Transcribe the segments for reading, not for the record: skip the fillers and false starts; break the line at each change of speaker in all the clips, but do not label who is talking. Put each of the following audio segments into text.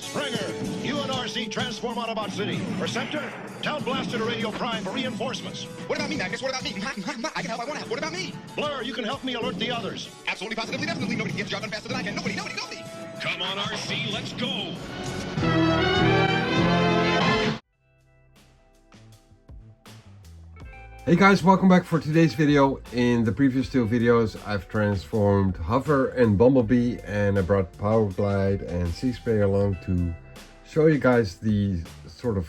Springer, UNRC transform Autobot City. Receptor, tell Blaster to Radio Prime for reinforcements.
What about me, Magnus? What about me? I can help. I want to help. What about me?
Blur, you can help me alert the others.
Absolutely, positively, definitely. Nobody can get the job done faster than I can. Nobody.
Come on, RC, let's go.
Hey guys, welcome back for today's video. In the previous two videos I've transformed Hover and Bumblebee, and I brought Powerglide and Sea Spray along to show you guys the sort of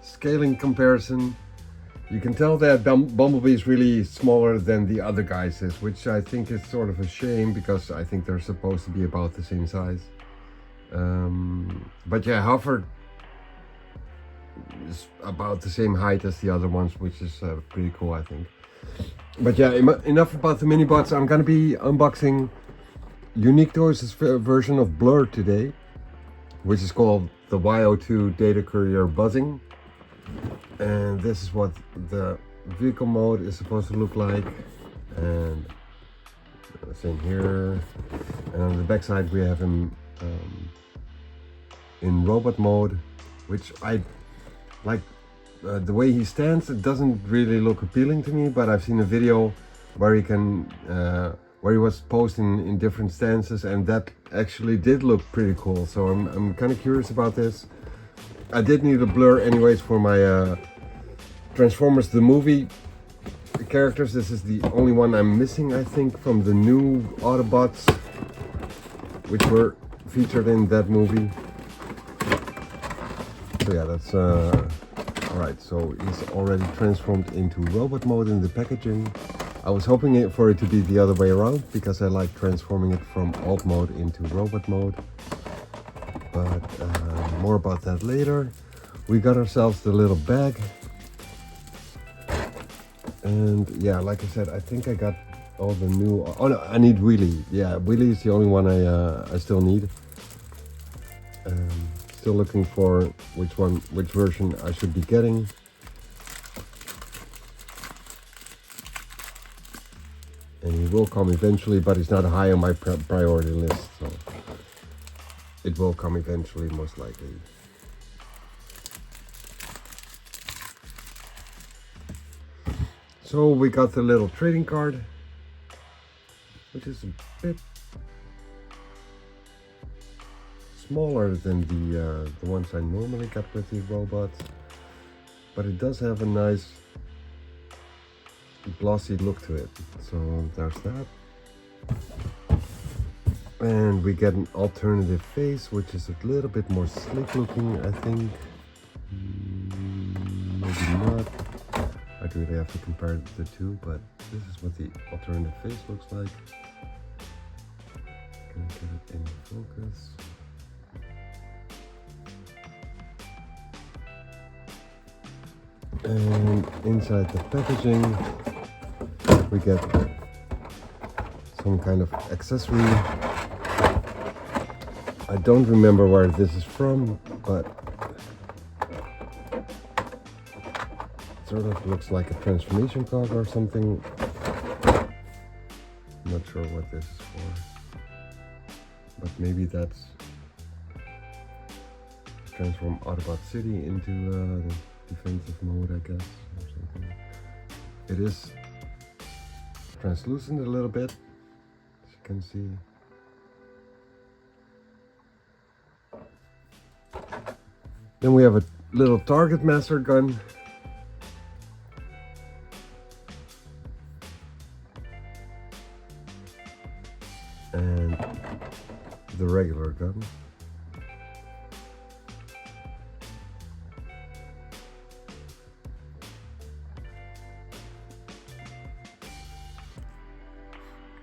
scaling comparison. You can tell that Bumblebee is really smaller than the other guys is, which I think is sort of a shame because I think they're supposed to be about the same size. But yeah, Hover is about the same height as the other ones, which is pretty cool, I think. But yeah, enough about the mini bots. I'm gonna be unboxing Unique Toys' version of BLURR today, which is called the Y-02 Data Courier Buzzing. And this is what the vehicle mode is supposed to look like, and same here. And on the back side we have him in robot mode, which I like. The way he stands, it doesn't really look appealing to me, but I've seen a video where he can where he was posed in different stances, and that actually did look pretty cool. So I'm kind of curious about this. I did need a BLURR anyways for my Transformers the movie characters. This is the only one I'm missing, I think, from the new Autobots which were featured in that movie. So yeah, that's alright. So he's already transformed into robot mode in the packaging. I was hoping for it to be the other way around because I like transforming it from alt mode into robot mode. But more about that later. We got ourselves the little bag. And yeah, like I said, I think I got all the new... Oh no, I need Wheelie. Yeah, Wheelie is the only one I still need. Still looking for which version I should be getting. And he will come eventually, but he's not high on my priority list, so it will come eventually, most likely. So we got the little trading card, which is a bit smaller than the ones I normally get with the robots, but it does have a nice glossy look to it. So there's that. And we get an alternative face, which is a little bit more sleek looking, I think. Maybe not. I'd really have to compare the two, but this is what the alternative face looks like. Can I get it in focus? And inside the packaging we get some kind of accessory. I don't remember where this is from, but it sort of looks like a transformation cog or something. I'm not sure what this is for, but maybe that's transform Autobot City into defensive mode, I guess, or something. It is translucent a little bit, as you can see. Then we have a little target master gun. And the regular gun.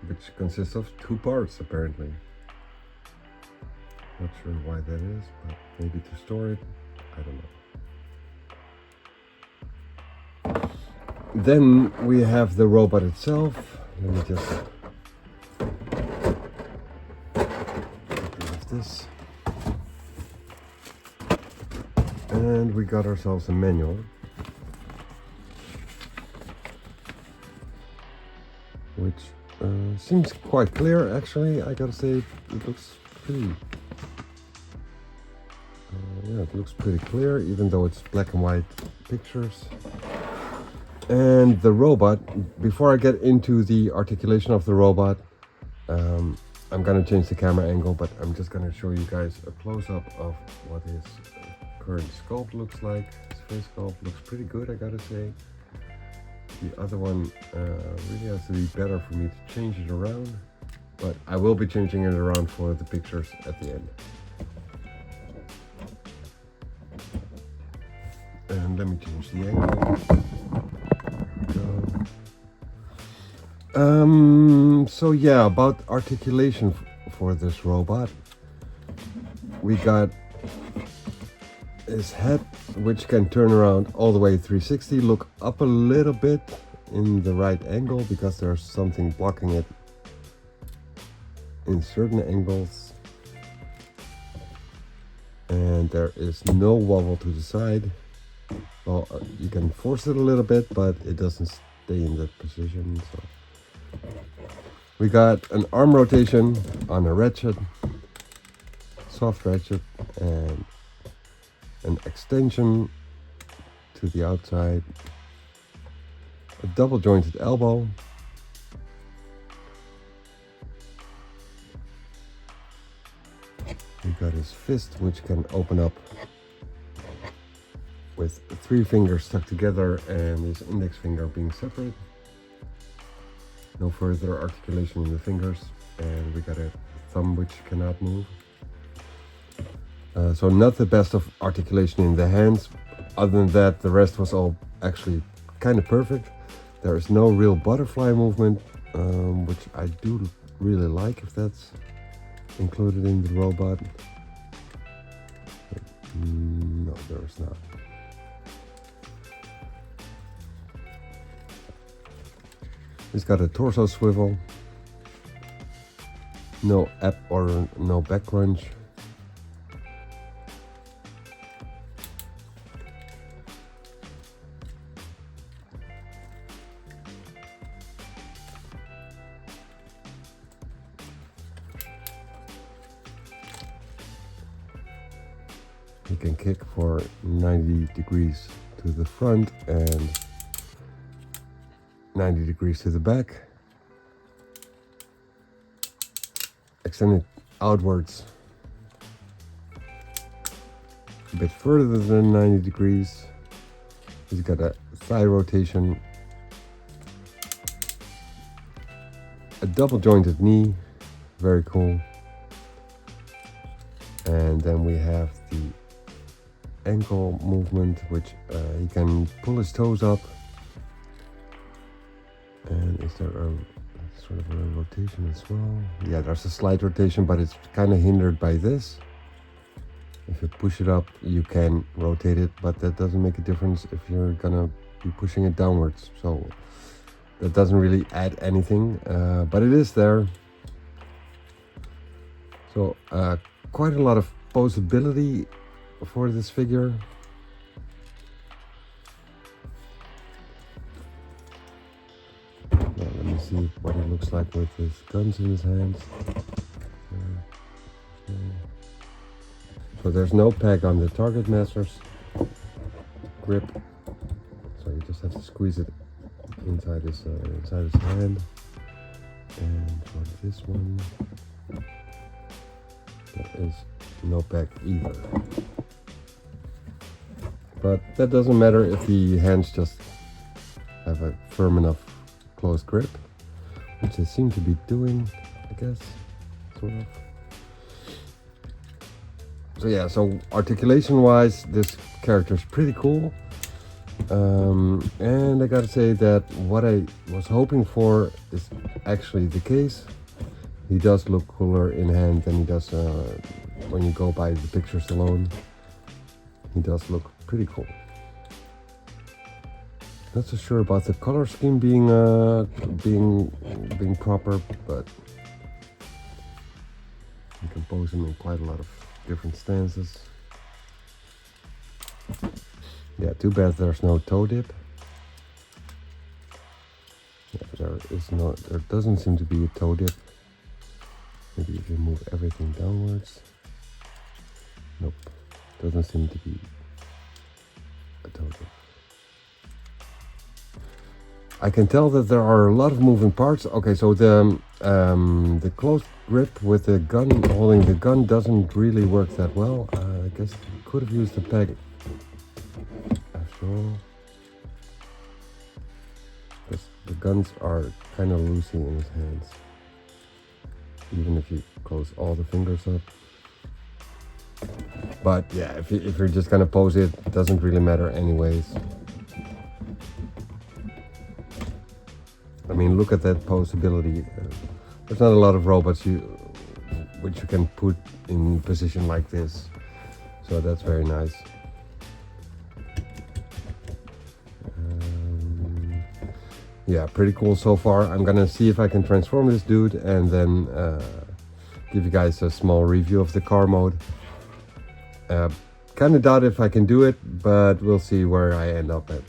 Which consists of two parts, apparently. Not sure why that is, but maybe to store it, I don't know. Then we have the robot itself. Let me just get rid of this. And we got ourselves a manual, which seems quite clear, actually. I gotta say, it looks Yeah, it looks pretty clear, even though it's black and white pictures. And the robot, before I get into the articulation of the robot, I'm gonna change the camera angle, but I'm just gonna show you guys a close-up of what his current sculpt looks like. His face sculpt looks pretty good, I gotta say. The other one really has to be better for me to change it around, but I will be changing it around for the pictures at the end. And let me change the angle. So yeah, about articulation for this robot. We got his head, which can turn around all the way 360, look up a little bit in the right angle because there's something blocking it in certain angles. And there is no wobble to the side. Well, you can force it a little bit, but it doesn't stay in that position. So we got an arm rotation on a ratchet, soft ratchet, and an extension to the outside, a double jointed elbow, we got his fist, which can open up with 3 fingers stuck together and his index finger being separate. No further articulation in the fingers, and we got a thumb which cannot move. So not the best of articulation in the hands. Other than that, the rest was all actually kind of perfect. There is no real butterfly movement, which I do really like if that's included in the robot. No, there is not. He's got a torso swivel, no up or no back crunch. He can kick for 90 degrees to the front and 90 degrees to the back. Extend it outwards a bit further than 90 degrees. He's got a thigh rotation, a double jointed knee, very cool. And then we have the ankle movement, which he can pull his toes up. And is there a sort of a rotation as well? Yeah, there's a slight rotation, but it's kind of hindered by this. If you push it up, you can rotate it, but that doesn't make a difference if you're gonna be pushing it downwards. So that doesn't really add anything, but it is there. So quite a lot of posability for this figure. Now, let me see what it looks like with his guns in his hands. So there's no peg on the target master's grip, so you just have to squeeze it inside his hand. And for this one, there is no peg either. But that doesn't matter if the hands just have a firm enough close grip, which they seem to be doing, I guess, sort of. So yeah, so articulation wise, this character is pretty cool. And I gotta say that what I was hoping for is actually the case. He does look cooler in hand than he does when you go by the pictures alone. He does look pretty cool. Not so sure about the color scheme being proper, but you can pose him in quite a lot of different stances. Yeah, too bad there's no toe dip. Yeah, there doesn't seem to be a toe dip. Maybe if you move everything downwards. Nope. Doesn't seem to be a total. I can tell that there are a lot of moving parts. Okay, so the close grip with the gun, holding the gun, doesn't really work that well. I guess could have used the peg after all. Because the guns are kind of loosey in his hands. Even if you close all the fingers up. But yeah, if you're just gonna pose it, it doesn't really matter anyways. I mean, look at that posability. There's not a lot of robots which you can put in position like this. So that's very nice. Yeah, pretty cool so far. I'm gonna see if I can transform this dude and then give you guys a small review of the car mode. Kind of doubt if I can do it, but we'll see where I end up at.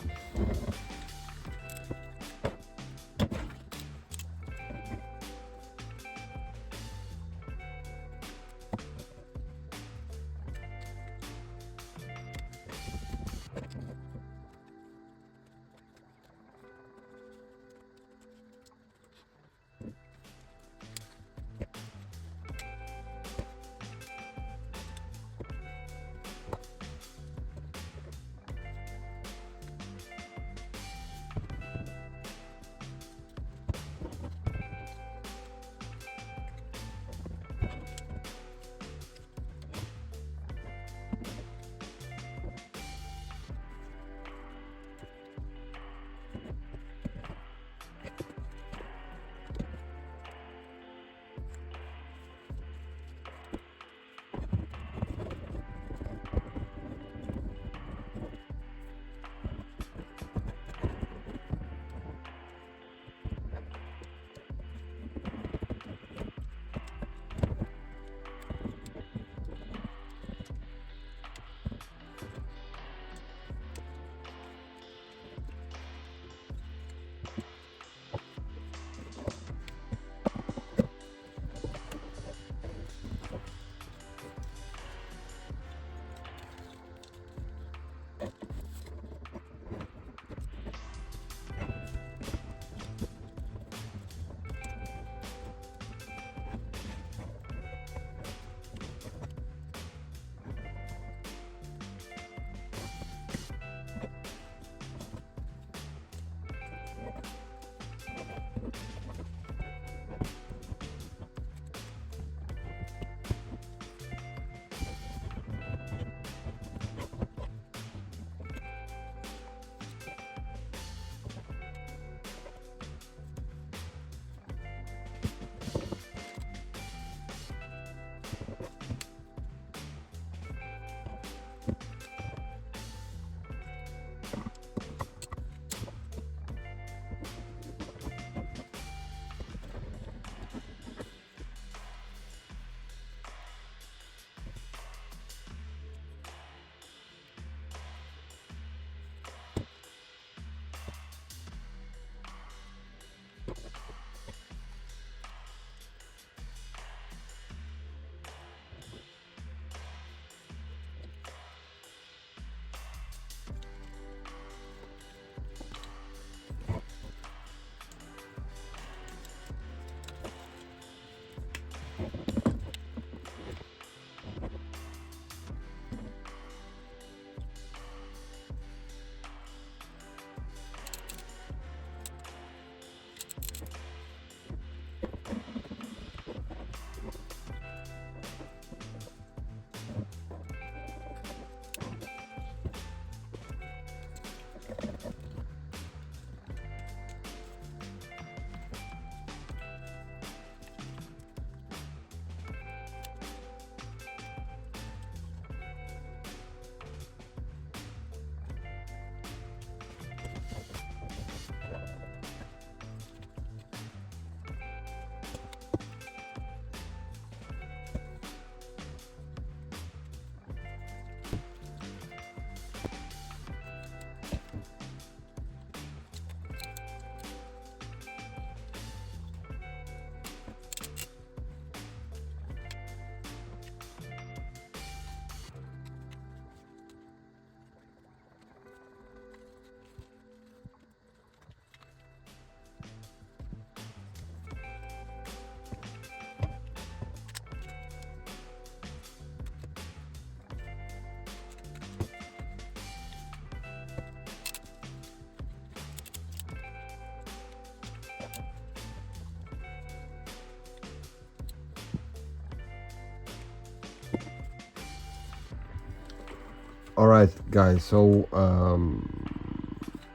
All right, guys. So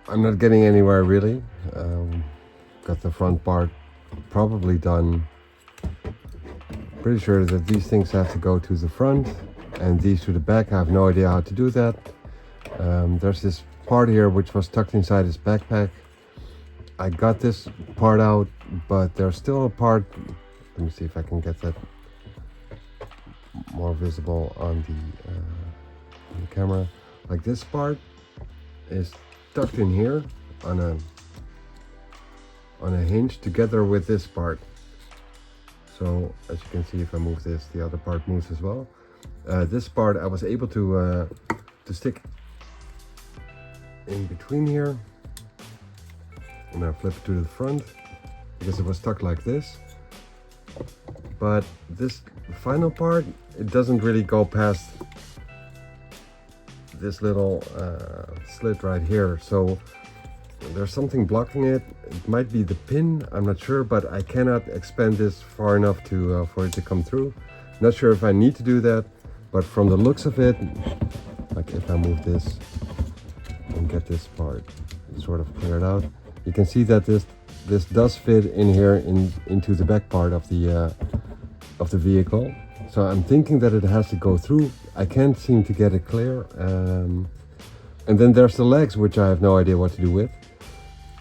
I'm not getting anywhere really. Got the front part probably done. Pretty sure that these things have to go to the front and these to the back. I have no idea how to do that. There's this part here which was tucked inside his backpack. I got this part out, but there's still a part. Let me see if I can get that more visible on the camera. Like this part is tucked in here on a hinge together with this part. So as you can see, if I move this, the other part moves as well. This part I was able to stick in between here, and I flip it to the front because it was stuck like this. But this final part, it doesn't really go past this little slit right here. So there's something blocking it. It might be the pin, I'm not sure, but I cannot expand this far enough to for it to come through. Not sure if I need to do that, but from the looks of it, like if I move this and get this part sort of cleared out, you can see that this does fit in here into the back part of the vehicle. So I'm thinking that it has to go through. I can't seem to get it clear. And then there's the legs, which I have no idea what to do with.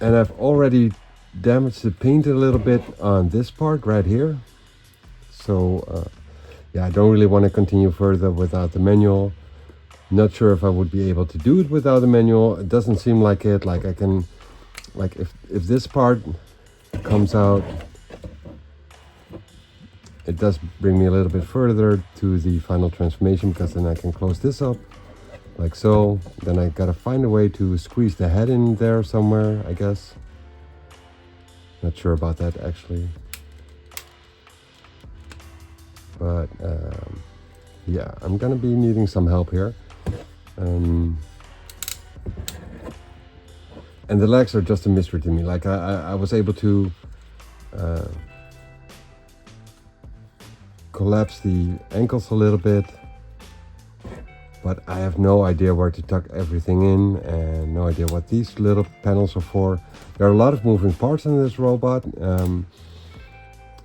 And I've already damaged the paint a little bit on this part right here. So yeah, I don't really want to continue further without the manual. Not sure if I would be able to do it without the manual. It doesn't seem like it. Like I can, like if this part comes out, it does bring me a little bit further to the final transformation, because then I can close this up like so. Then I gotta find a way to squeeze the head in there somewhere, I guess. Not sure about that actually. But yeah, I'm gonna be needing some help here. And the legs are just a mystery to me. Like I was able to collapse the ankles a little bit, but I have no idea where to tuck everything in, and no idea what these little panels are for. There are a lot of moving parts in this robot.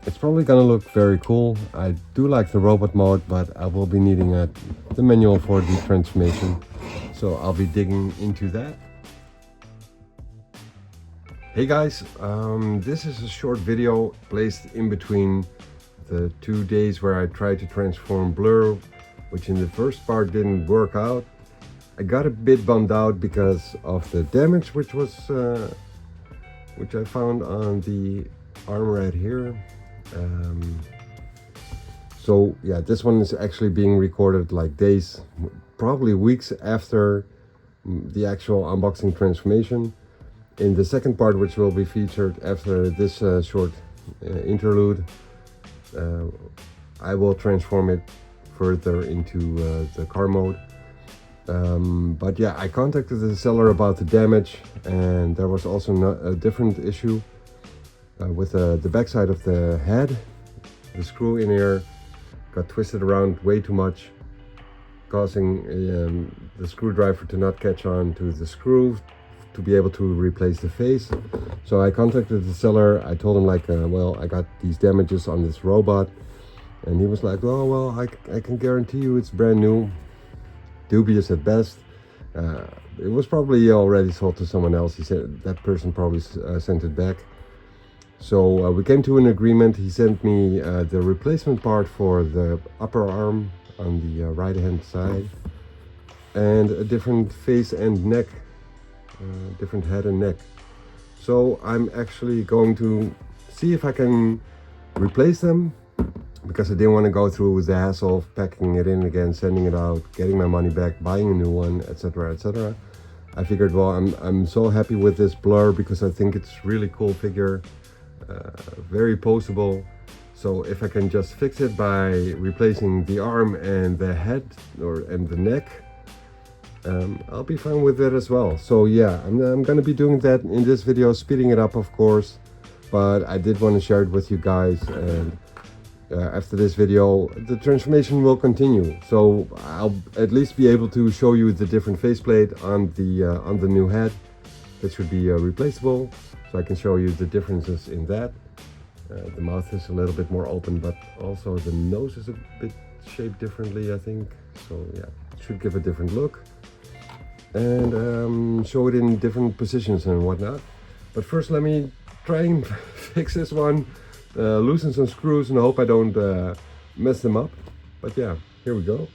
It's probably gonna look very cool. I do like the robot mode, but I will be needing the manual for the transformation, so I'll be digging into that. Hey guys, this is a short video placed in between the 2 days where I tried to transform BLURR, which in the first part didn't work out. I got a bit bummed out because of the damage which I found on the arm right here. So yeah, this one is actually being recorded like days, probably weeks after the actual unboxing transformation. In the second part, which will be featured after this short interlude, I will transform it further into the car mode. But yeah, I contacted the seller about the damage, and there was also a different issue with the backside of the head. The screw in here got twisted around way too much, causing the screwdriver to not catch on to the screw to be able to replace the face. So I contacted the seller. I told him like, well, I got these damages on this robot, and he was like, oh well, I can guarantee you it's brand new. Dubious at best. It was probably already sold to someone else. He said that person probably sent it back. So we came to an agreement. He sent me the replacement part for the upper arm on the right hand side, and a different face and neck, different head and neck. So I'm actually going to see if I can replace them, because I didn't want to go through the hassle of packing it in again, sending it out, getting my money back, buying a new one, etc, etc. I figured, well, I'm so happy with this BLURR because I think it's really cool figure, very poseable. So if I can just fix it by replacing the arm and the head and the neck, I'll be fine with it as well. So yeah, I'm gonna be doing that in this video, speeding it up of course, but I did want to share it with you guys. And after this video, the transformation will continue. So I'll at least be able to show you the different faceplate on the new head. That should be replaceable, so I can show you the differences in that. The mouth is a little bit more open, but also the nose is a bit shaped differently, I think. So yeah, it should give a different look. And show it in different positions and whatnot. But first let me try and fix this one, loosen some screws, and I hope I don't mess them up. But yeah, here we go.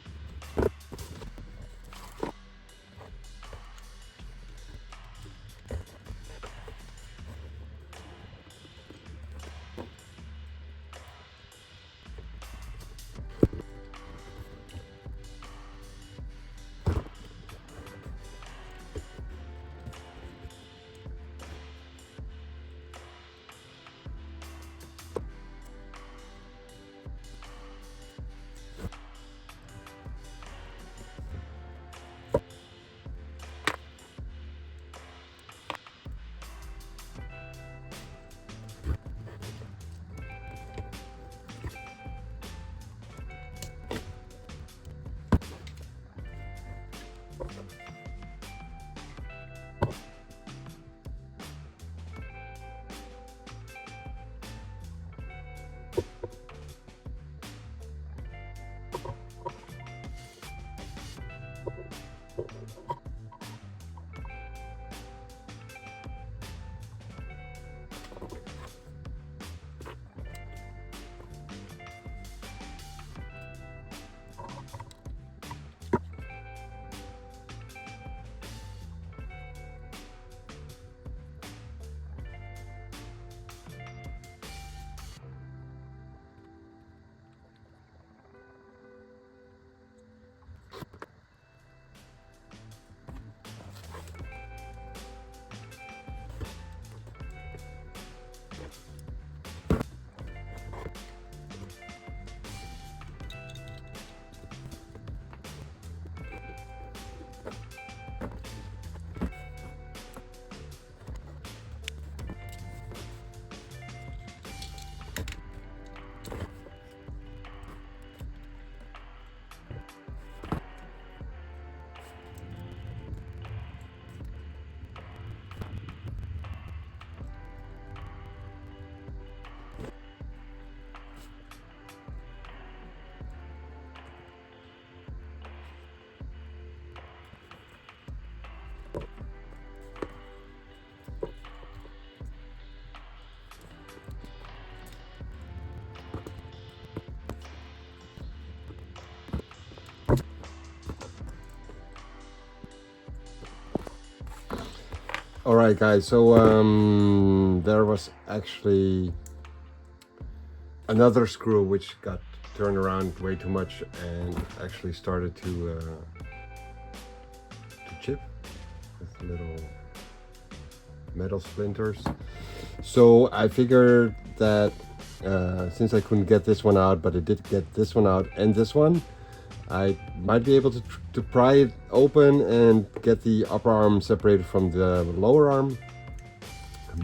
Alright guys, so there was actually another screw which got turned around way too much and actually started to chip with little metal splinters. So I figured that since I couldn't get this one out, but I did get this one out and this one, I might be able to pry it open and get the upper arm separated from the lower arm,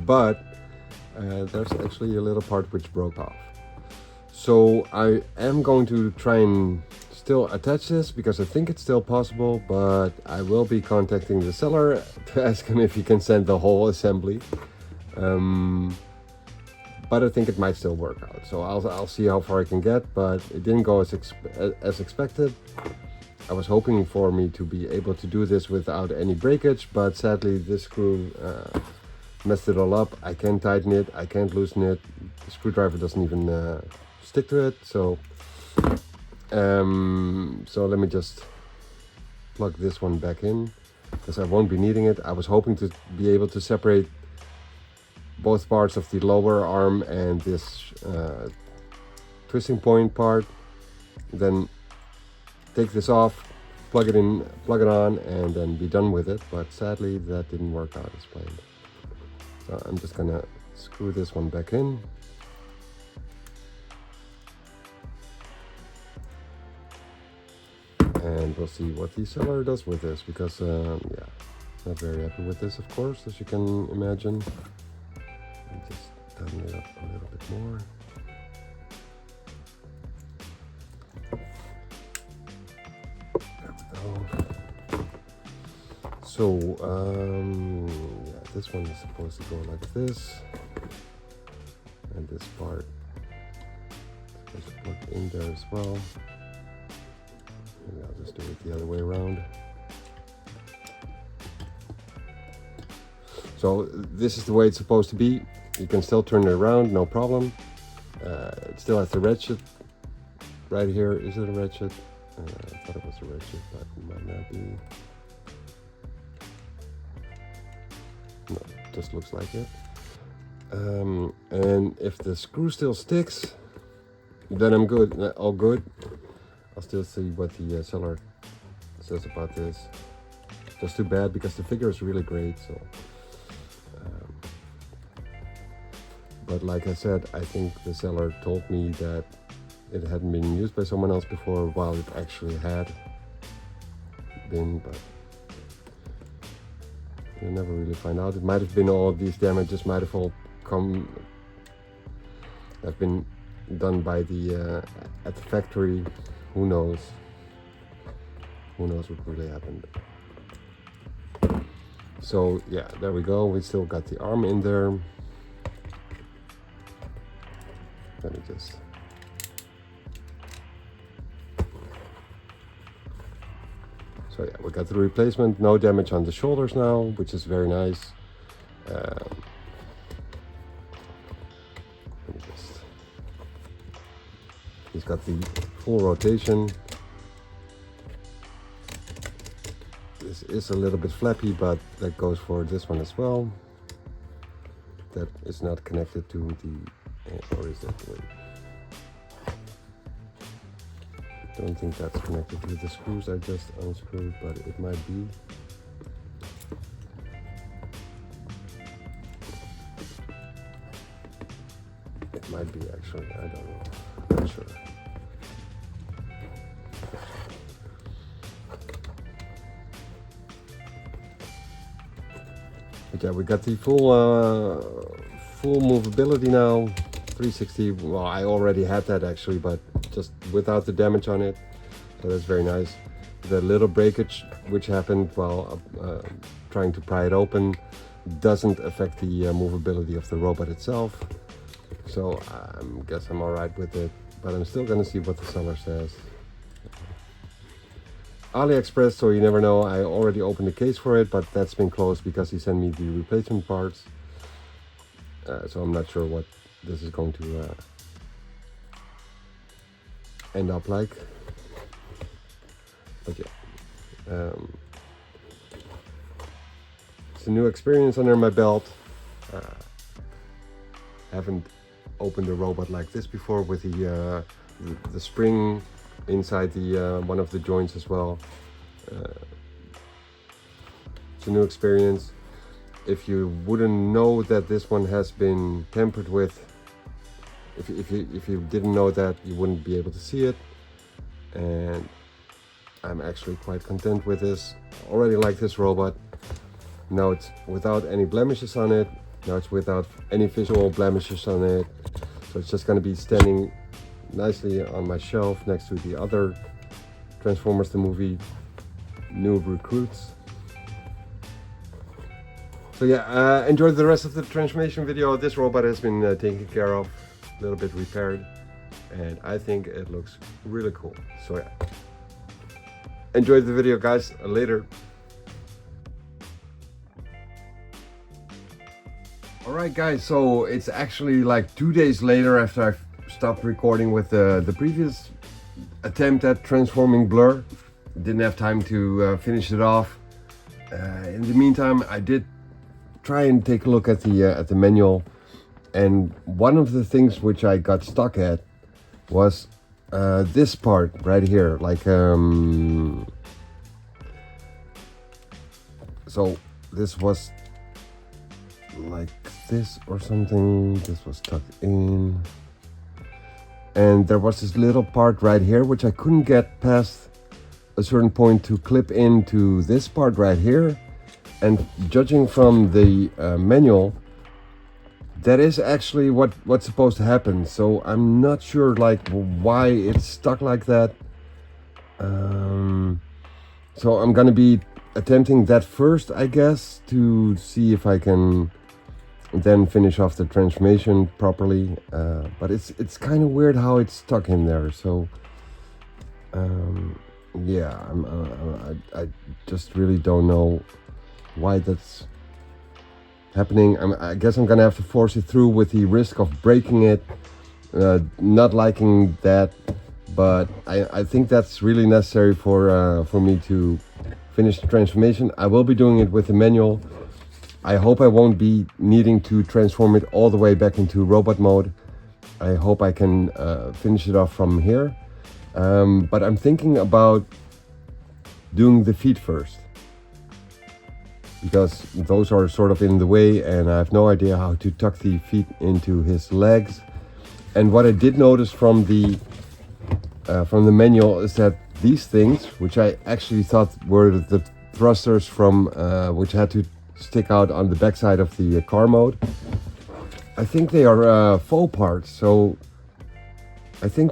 but there's actually a little part which broke off. So I am going to try and still attach this because I think it's still possible, but I will be contacting the seller to ask him if he can send the whole assembly. But I think it might still work out. So I'll see how far I can get, but it didn't go as expected. I was hoping for me to be able to do this without any breakage, but sadly this screw messed it all up. I can't tighten it, I can't loosen it. The screwdriver doesn't even stick to it. So let me just plug this one back in because I won't be needing it. I was hoping to be able to separate both parts of the lower arm and this twisting point part, then take this off, plug it in, plug it on, and then be done with it. But sadly that didn't work out as planned. So I'm just gonna screw this one back in. And we'll see what the seller does with this, because yeah, not very happy with this, of course, as you can imagine. Just tighten it up a little bit more. So yeah, this one is supposed to go like this, and this part is supposed to plug in there as well. Maybe I'll just do it the other way around. So this is the way it's supposed to be. You can still turn it around, no problem. It still has the ratchet right here. Is it a ratchet? I thought it was a ratchet, but it might not be. No, it just looks like it. And if the screw still sticks, then I'm good, all good. I'll still see what the seller says about this. Just too bad because the figure is really great. So, but like I said, I think the seller told me that it hadn't been used by someone else before, while it actually had been, but you never really find out. It might have been all these damages might have all have been done by the at the factory. Who knows? Who knows what really happened? So yeah, there we go. We still got the arm in there. Let me just. So yeah, we got the replacement. No damage on the shoulders now, which is very nice. Let me just. He's got the full rotation. This is a little bit flappy, but that goes for this one as well. That is not connected to the, or is that? Wait. I don't think that's connected to the screws I just unscrewed, but it might be. It might be actually, I don't know, I'm not sure. But yeah, we got the full movability now, 360. Well, I already had that actually, but just without the damage on it, so that's very nice. The little breakage which happened while trying to pry it open doesn't affect the movability of the robot itself, so I guess I'm alright with it, but I'm still gonna see what the seller says. AliExpress, so you never know. I already opened the case for it, but that's been closed because he sent me the replacement parts, so I'm not sure what this is going to end up like, but yeah, it's a new experience under my belt. Haven't opened a robot like this before with the spring inside the one of the joints as well. It's a new experience. If you wouldn't know that this one has been tampered with, if you didn't know that, you wouldn't be able to see it, and I'm actually quite content with this. Already like this robot. Now it's without any blemishes on it. Now it's without any visual blemishes on it, so it's just going to be standing nicely on my shelf next to the other Transformers the movie new recruits. So yeah, enjoy the rest of the transformation video. This robot has been taken care of, a little bit repaired, and I think it looks really cool. So yeah, enjoy the video guys. Later. Alright guys, so it's actually like 2 days later after I've stopped recording with the previous attempt at transforming BLURR. Didn't have time to finish it off. In the meantime, I did try and take a look at the manual, and one of the things which I got stuck at was this part right here. Like so this was like this or something. This was tucked in, and there was this little part right here which I couldn't get past a certain point to clip into this part right here. And judging from the manual, that is actually what's supposed to happen. So I'm not sure like why it's stuck like that. So I'm gonna be attempting that first, I guess, to see if I can then finish off the transformation properly. But it's kind of weird how it's stuck in there. So yeah, I just really don't know why that's happening. I guess I'm gonna have to force it through with the risk of breaking it. Not liking that, but I think that's really necessary for me to finish the transformation. I will be doing it with the manual. I hope I won't be needing to transform it all the way back into robot mode. I hope I can finish it off from here. But I'm thinking about doing the feet first, because those are sort of in the way and I have no idea how to tuck the feet into his legs. And what I did notice from the manual is that these things, which I actually thought were the thrusters from which had to stick out on the backside of the car mode, I think they are faux parts. So I think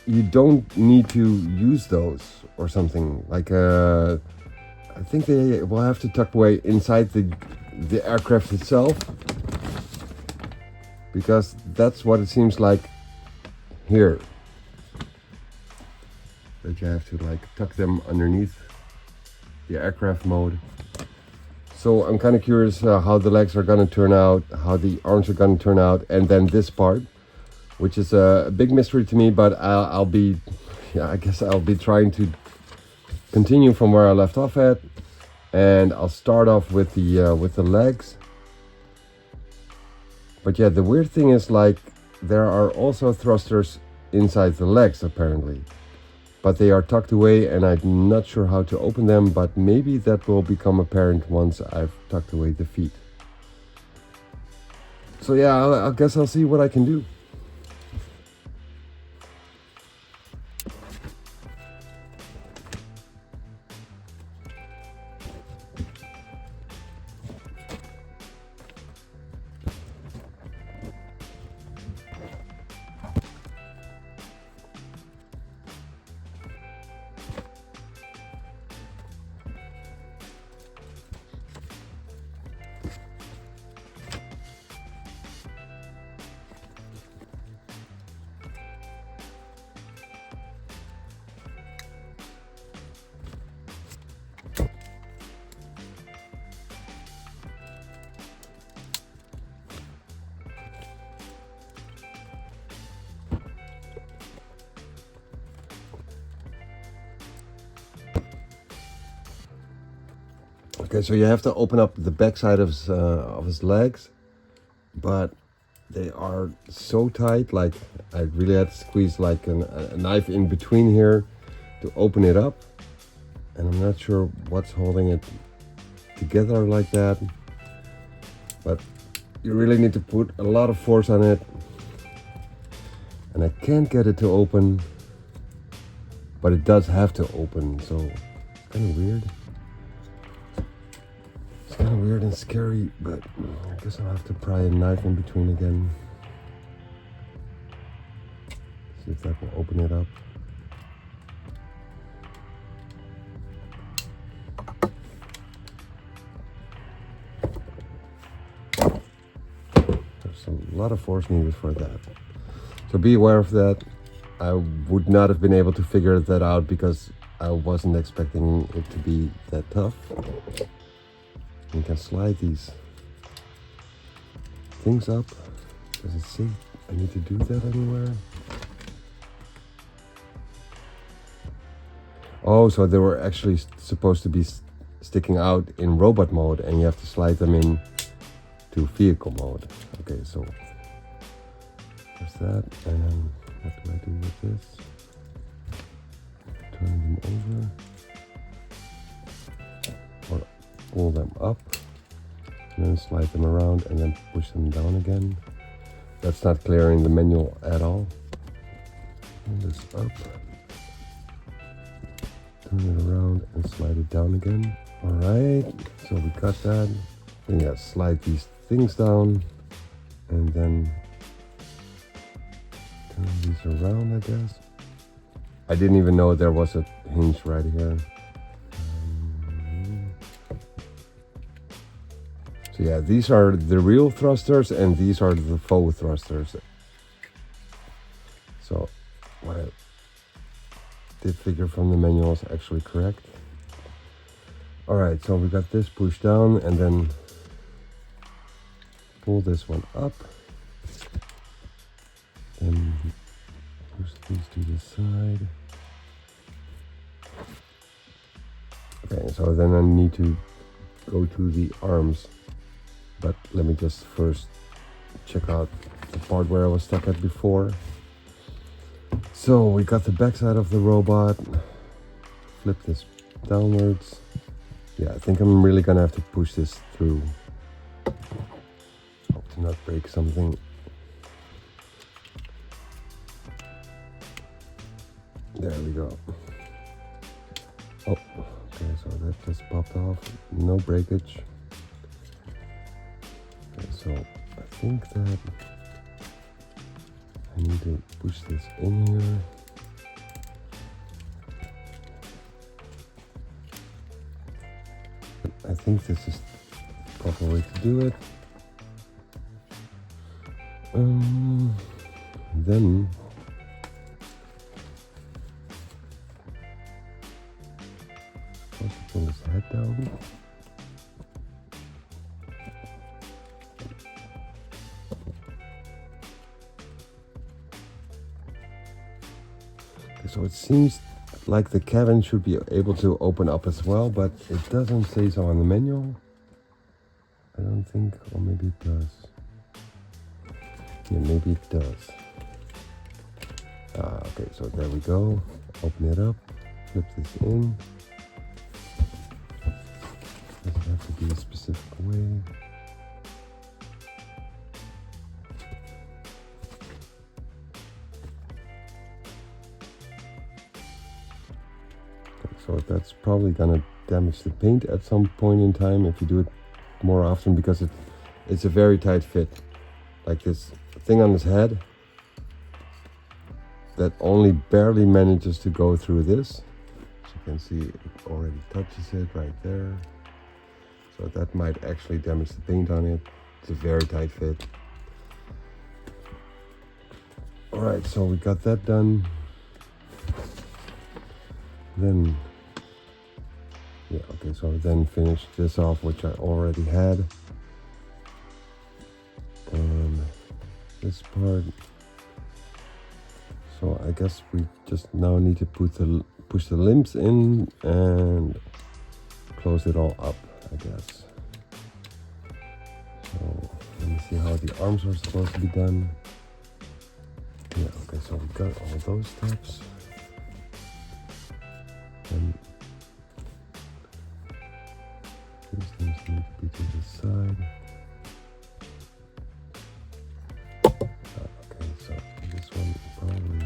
you don't need to use those or something. Like I think they will have to tuck away inside the aircraft itself, because that's what it seems like here, that you have to like tuck them underneath the aircraft mode. So I'm kind of curious how the legs are going to turn out, how the arms are going to turn out, and then this part, which is a big mystery to me, but I'll be, yeah, I guess I'll be trying to continue from where I left off at, and I'll start off with the legs. But yeah, the weird thing is, like, there are also thrusters inside the legs apparently, but they are tucked away and I'm not sure how to open them, but maybe that will become apparent once I've tucked away the feet. So yeah, I guess I'll see what I can do. Okay, so you have to open up the backside of his legs, but they are so tight. Like, I really had to squeeze like a knife in between here to open it up, and I'm not sure what's holding it together like that. But you really need to put a lot of force on it, and I can't get it to open, but it does have to open. So kind of weird. Kind of weird and scary, but I guess I'll have to pry a knife in between again. See if that will open it up. There's a lot of force needed for that. So be aware of that. I would not have been able to figure that out because I wasn't expecting it to be that tough. You can slide these things up. Does it say I need to do that anywhere? Oh, so they were actually supposed to be sticking out in robot mode, and you have to slide them in to vehicle mode. Okay, so there's that. And what do I do with this? Turn them over. Or pull them up, and then slide them around, and then push them down again. That's not clear in the manual at all. Pull this up, turn it around, and slide it down again. Alright, so we got that. Then yeah, slide these things down, and then turn these around, I guess. I didn't even know there was a hinge right here. So yeah, these are the real thrusters and these are the faux thrusters. So what I did figure from the manual is actually correct. Alright, so we got this pushed down and then pull this one up and push these to the side. Okay, so then I need to go to the arms, but let me just first check out the part where I was stuck at before. So we got the backside of the robot, flip this downwards. Yeah, I think I'm really gonna have to push this through. Hope to not break something. There we go. Oh, okay, so that just popped off. No breakage. Okay, so I think that I need to push this in here. I think this is the proper way to do it. Then also pull his head down. Okay, so it seems like the cabin should be able to open up as well, but it doesn't say so on the manual. I don't think, or maybe it does. Yeah, maybe it does. Okay, so there we go. Open it up, flip this in. Doesn't have to be a specific way. So that's probably gonna damage the paint at some point in time if you do it more often, because it's a very tight fit. Like this thing on his head that only barely manages to go through this. As you can see, it already touches it right there. So that might actually damage the paint on it. It's a very tight fit. Alright, so we got that done. Then yeah, okay, so I then finished this off, which I already had. And this part. So I guess we just now need to push the limbs in and close it all up, I guess. So let me see how the arms are supposed to be done. Yeah, okay, so we got all those steps. And these things need to be to the side. Okay, so this one probably.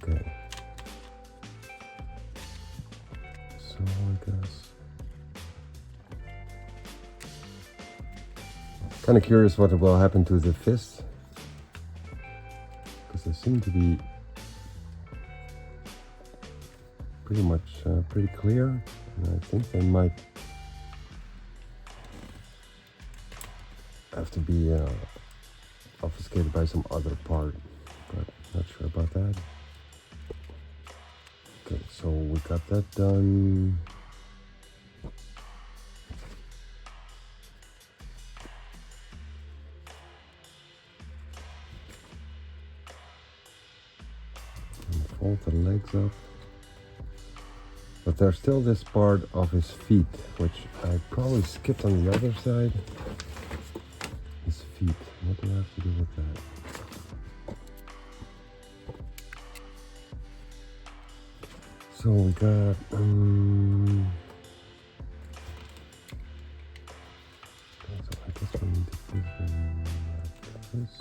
Okay. So I guess. Kind of curious what will happen to the fists, because they seem to be pretty much pretty clear, and I think they might have to be obfuscated by some other part, but not sure about that. Okay, so we got that done. And fold the legs up. But there's still this part of his feet, which I probably skipped on the other side. His feet, what do I have to do with that? So we got, so I guess we need to put them like this.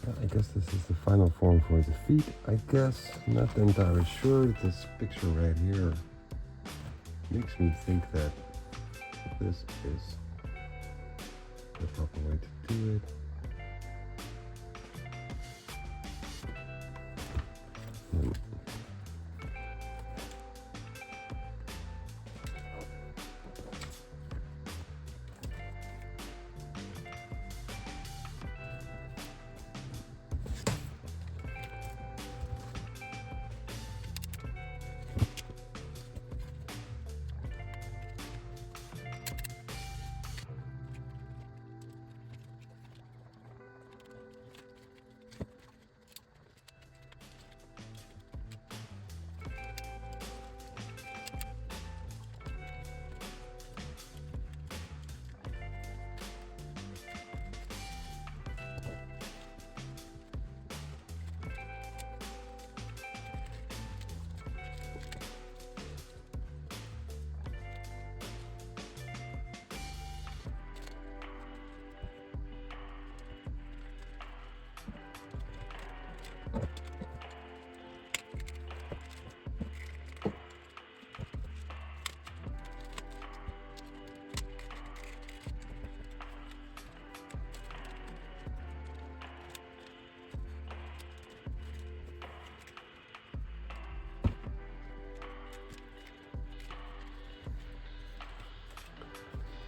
I guess this is the final form for the feet, I guess. Not entirely sure. This picture right here makes me think that this is the proper way to do it.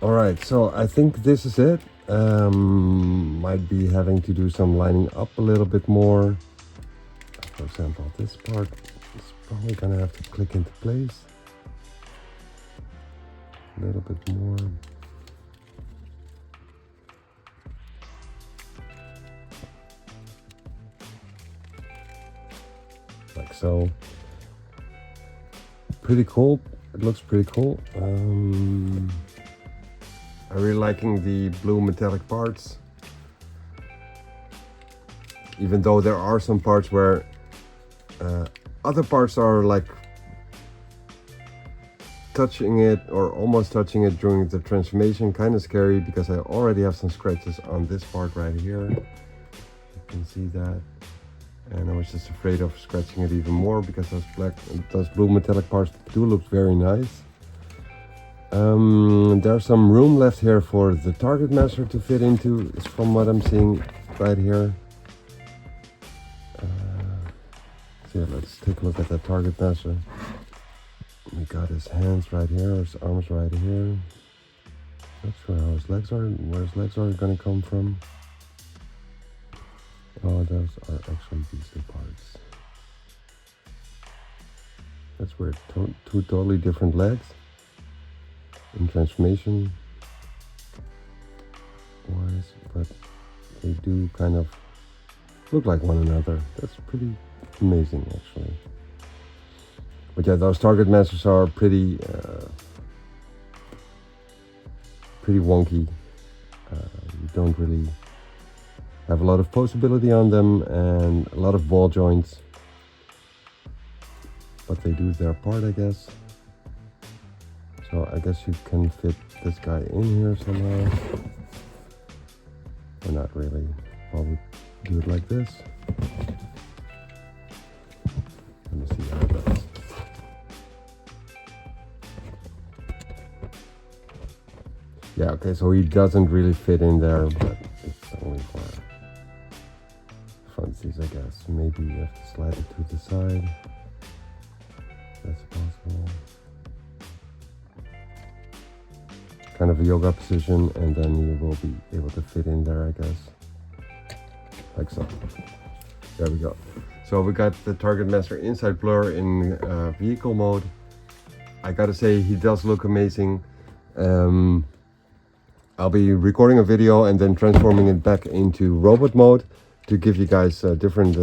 All right, so I think this is it. Might be having to do some lining up a little bit more. For example, this part is probably gonna have to click into place a little bit more. Like so. Pretty cool. It looks pretty cool. I'm really liking the blue metallic parts. Even though there are some parts where other parts are like touching it or almost touching it during the transformation. Kind of scary because I already have some scratches on this part right here. You can see that. And I was just afraid of scratching it even more because those blue metallic parts do look very nice. There's some room left here for the target master to fit into, is from what I'm seeing right here. So yeah, let's take a look at that target master. We got his hands right here, his arms right here. Not sure how his legs are, where his legs are gonna come from. Oh, those are actually these two parts. That's weird. Two totally different legs in transformation wise, but they do kind of look like one another. That's pretty amazing, actually. But yeah, those target masters are pretty wonky. You don't really have a lot of posability on them and a lot of ball joints, but they do their part, I guess. So I guess you can fit this guy in here somehow, or not really. Probably do it like this. Let me see how it does. Yeah, okay, so he doesn't really fit in there, but it's only for funsies, I guess. Maybe you have to slide it to the side. That's possible. Kind of a yoga position, and then you will be able to fit in there, I guess. Like so. There we go. So we got the target master inside BLURR in vehicle mode. I gotta say, he does look amazing. I'll be recording a video and then transforming it back into robot mode to give you guys different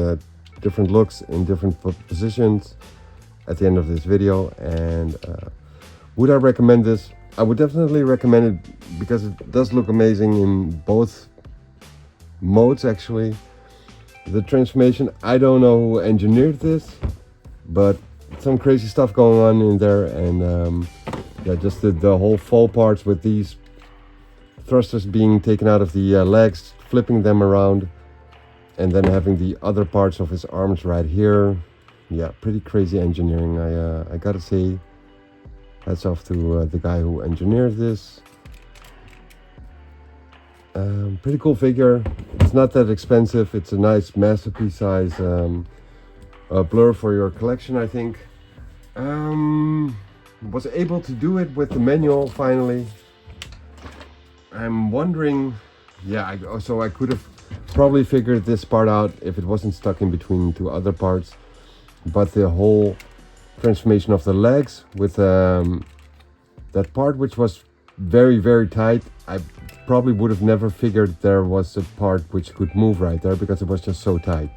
looks in different positions at the end of this video. And would I recommend this? I would definitely recommend it because it does look amazing in both modes, actually. The transformation, I don't know who engineered this, but some crazy stuff going on in there. And yeah, just the whole fall parts with these thrusters being taken out of the legs, flipping them around, and then having the other parts of his arms right here. Yeah, pretty crazy engineering. I gotta say, hats off to the guy who engineered this. Pretty cool figure. It's not that expensive. It's a nice masterpiece size BLURR for your collection, I think. Was able to do it with the manual finally. I'm wondering, yeah, so I could have probably figured this part out if it wasn't stuck in between two other parts. But the whole transformation of the legs with that part which was very, very tight, I probably would have never figured there was a part which could move right there because it was just so tight.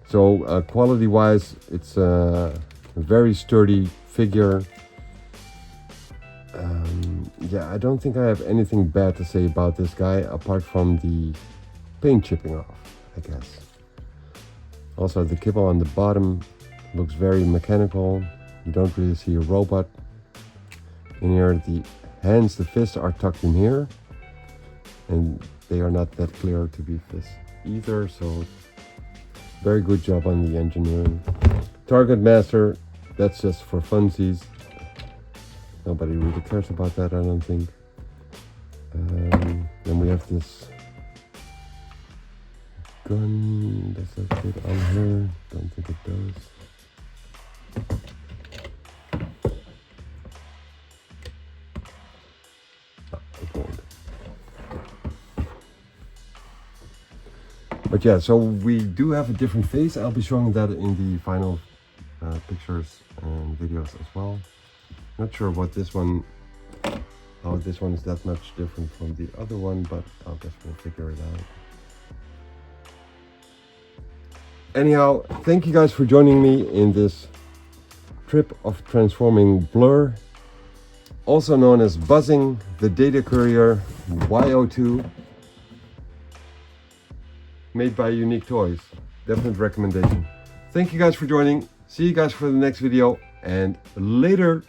So quality wise, it's a very sturdy figure. Yeah, I don't think I have anything bad to say about this guy apart from the paint chipping off, I guess. Also, the kibble on the bottom looks very mechanical. You don't really see a robot in here. The hands, the fists are tucked in here, and they are not that clear to be fists either, so very good job on the engineering. Target master, that's just for funsies. Nobody really cares about that, I don't think. Then we have this gun. Does that fit on her? Don't think it does. But yeah, so we do have a different face. I'll be showing that in the final pictures and videos as well. Not sure what this one, how this one is that much different from the other one, but I guess we'll figure it out. Anyhow, thank you guys for joining me in this trip of transforming BLURR, also known as Buzzing, the data courier Y-02, made by Unique Toys. Definite recommendation. Thank you guys for joining. See you guys for the next video, and later.